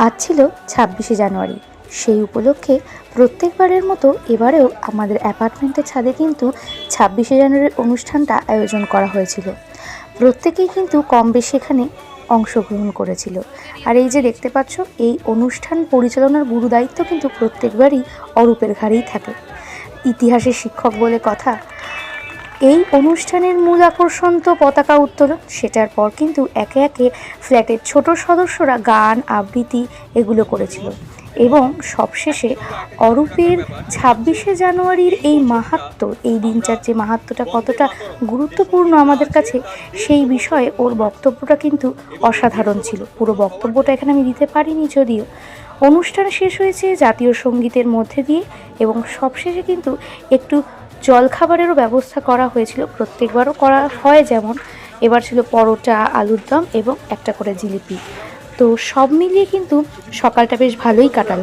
আজ ছিল ২৬শে জানুয়ারি। সেই উপলক্ষে প্রত্যেকবারের মতো এবারেও আমাদের অ্যাপার্টমেন্টের ছাদে কিন্তু ২৬শে জানুয়ারির অনুষ্ঠানটা আয়োজন করা হয়েছিল। প্রত্যেকেই কিন্তু কম বেশি এখানে অংশগ্রহণ করেছিল। আর এই যে দেখতে পাচ্ছ, এই অনুষ্ঠান পরিচালনার গুরু দায়িত্ব কিন্তু প্রত্যেকবারই অরূপের ঘাড়েই থাকে। ইতিহাসের শিক্ষক বলে কথা। এই অনুষ্ঠানের মূল আকর্ষণ তো পতাকা উত্তোলন। সেটার পর কিন্তু একে একে ফ্ল্যাটের ছোট সদস্যরা গান আবৃত্তি এগুলো করেছিল এবং সবশেষে অরূপের ২৬শে জানুয়ারির এই মাহাত্ম্য, এই দিনটার যে মাহাত্ম্যটা কতটা গুরুত্বপূর্ণ আমাদের কাছে, সেই বিষয়ে ওর বক্তব্যটা কিন্তু অসাধারণ ছিল। পুরো বক্তব্যটা এখানে আমি দিতে পারিনি, যদিও অনুষ্ঠান শেষ হয়েছে জাতীয় সঙ্গীতের মধ্যে দিয়ে এবং সবশেষে কিন্তু একটু জলখাবারেরও ব্যবস্থা করা হয়েছিল। প্রত্যেকবারও করা হয় যেমন, এবার ছিল পরোটা, আলুর দম এবং একটা করে জিলিপি। তো সব মিলিয়ে কিন্তু সকালটা বেশ ভালোই কাটাল।